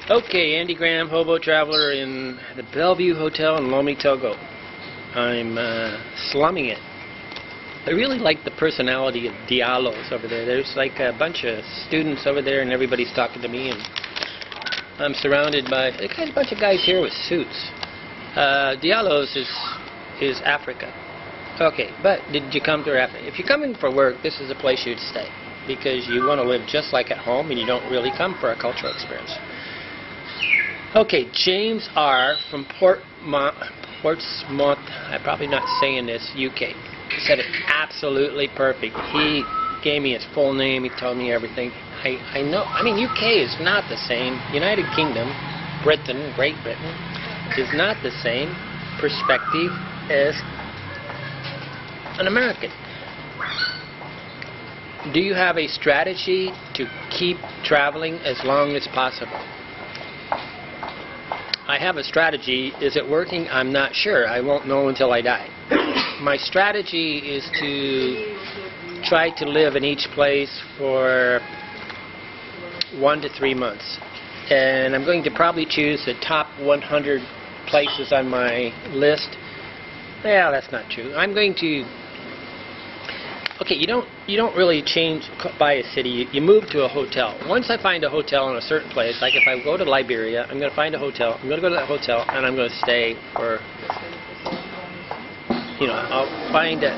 Okay, Andy Graham, hobo traveler in the Bellevue Hotel in Lomé, Togo. I'm slumming it. I really like the personality of Diallos over there. There's like a bunch of students over there and everybody's talking to me, and I'm surrounded by a bunch of guys here with suits. Diallos is Africa. Okay, but did you come to Africa? If you're coming for work, this is a place you'd stay because you want to live just like at home and you don't really come for a cultural experience. Okay, James R. from Portsmouth, I'm probably not saying this, UK, said it absolutely perfect. He gave me his full name, he told me everything. I know, I mean, UK is not the same. United Kingdom, Britain, Great Britain, is not the same perspective as an American. Do you have a strategy to keep traveling as long as possible? I have a strategy. Is it working? I'm not sure. I won't know until I die. My strategy is to try to live in each place for 1 to 3 months. And I'm going to probably choose the top 100 places on my list. Yeah, that's not true. I'm going to... Okay, you don't really buy a city. You move to a hotel. Once I find a hotel in a certain place, like if I go to Liberia, I'm going to find a hotel. I'm going to go to that hotel and I'm going to stay for, I'll find a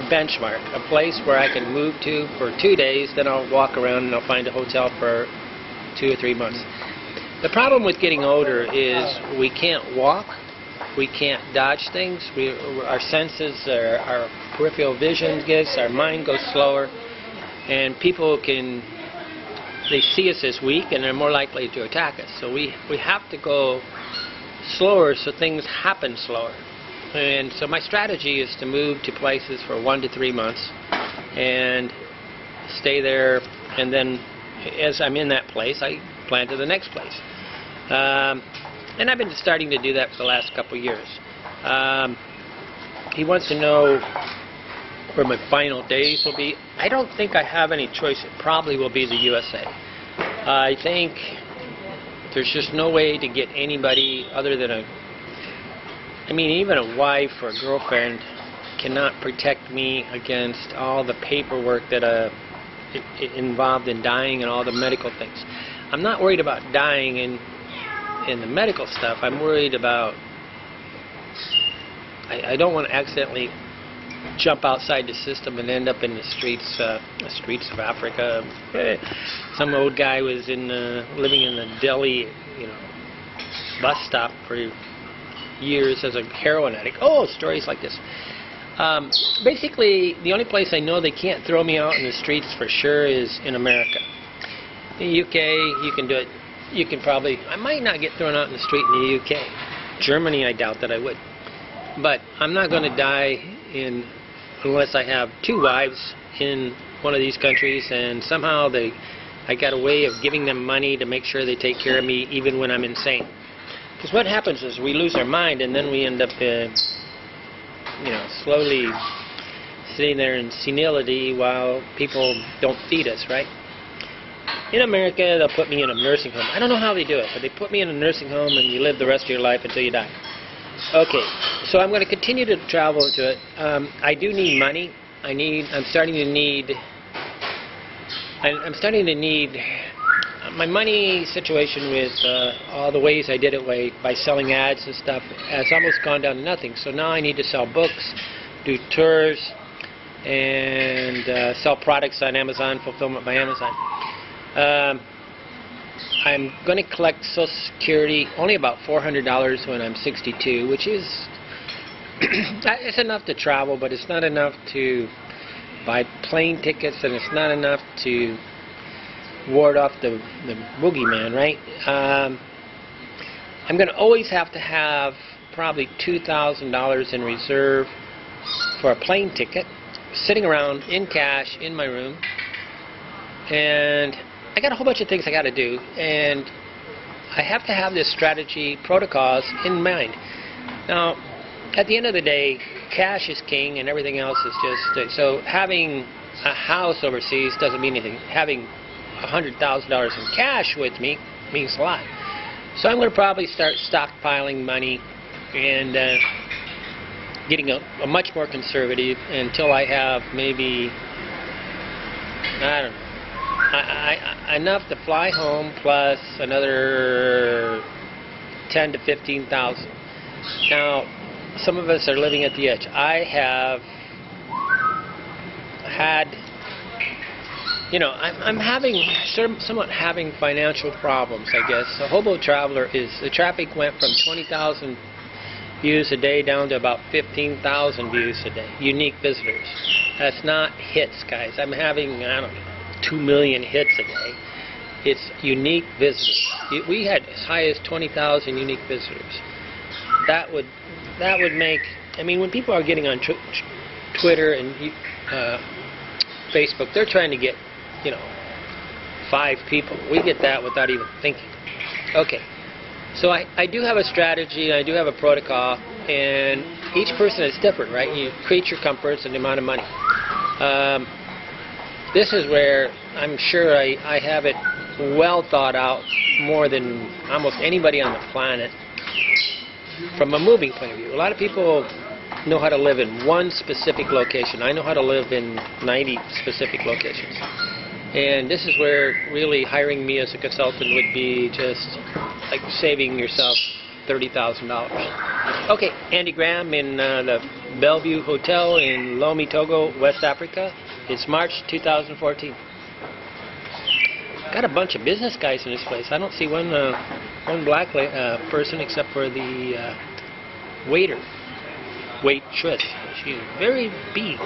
benchmark, a place where I can move to for 2 days. Then I'll walk around and I'll find a hotel for 2 or 3 months. The problem with getting older is we can't walk. We can't dodge things. Our senses, our peripheral vision gets, our mind goes slower, and people they see us as weak and they're more likely to attack us. So we have to go slower so things happen slower. And so my strategy is to move to places for 1 to 3 months and stay there, and then as I'm in that place, I plan to the next place. And I've been starting to do that for the last couple of years. He wants to know where my final days will be. I don't think I have any choice. It probably will be the USA. I think there's just no way to get anybody other than even a wife or a girlfriend cannot protect me against all the paperwork that involved in dying and all the medical things. I'm not worried about dying in the medical stuff. I'm worried about I don't want to accidentally jump outside the system and end up in the streets of Africa. Some old guy was living in the Delhi, bus stop for years as a heroin addict. Oh, stories like this. Basically, the only place I know they can't throw me out in the streets for sure is in America. In the UK, you can do it. You can probably... I might not get thrown out in the street in the UK. Germany, I doubt that I would. But I'm not going to die unless I have 2 wives in one of these countries, and somehow I got a way of giving them money to make sure they take care of me even when I'm insane. Because what happens is we lose our mind, and then we end up, slowly sitting there in senility while people don't feed us, right? In America, they'll put me in a nursing home. I don't know how they do it, but they put me in a nursing home and you live the rest of your life until you die. Okay, so I'm going to continue to travel into it. I do need money. I'm starting to need my money situation with all the ways I did it by selling ads and stuff has almost gone down to nothing. So now I need to sell books, do tours, and sell products on Amazon, fulfillment by Amazon. I'm going to collect Social Security only about $400 when I'm 62, which is it's enough to travel, but it's not enough to buy plane tickets, and it's not enough to ward off the boogeyman, right? I'm going to always have to have probably $2,000 in reserve for a plane ticket, sitting around in cash in my room, and I got a whole bunch of things I got to do, and I have to have this strategy, protocols in mind. Now, at the end of the day, cash is king, and everything else is just... So having a house overseas doesn't mean anything. Having $100,000 in cash with me means a lot. So I'm going to probably start stockpiling money and getting a much more conservative until I have maybe, I don't know, enough to fly home plus another 10 to 15,000. Now, some of us are living at the edge. I have had, I'm having somewhat having financial problems, I guess. The Hobo Traveler the traffic went from 20,000 views a day down to about 15,000 views a day. Unique visitors. That's not hits, guys. I'm having, I don't know, 2 million hits a day. It's unique visitors. We had as high as 20,000 unique visitors. That would make, I mean, when people are getting on Twitter and Facebook, they're trying to get, 5 people. We get that without even thinking. Okay. So I do have a strategy, and I do have a protocol, and each person is different, right? You create your comforts and the amount of money. This is where I'm sure I have it well thought out more than almost anybody on the planet from a moving point of view. A lot of people know how to live in one specific location. I know how to live in 90 specific locations. And this is where really hiring me as a consultant would be just like saving yourself $30,000. Okay, Andy Graham in the Bellevue Hotel in Lomé, Togo, West Africa. It's March 2014. Got a bunch of business guys in this place. I don't see one black person except for the waitress. She's very big.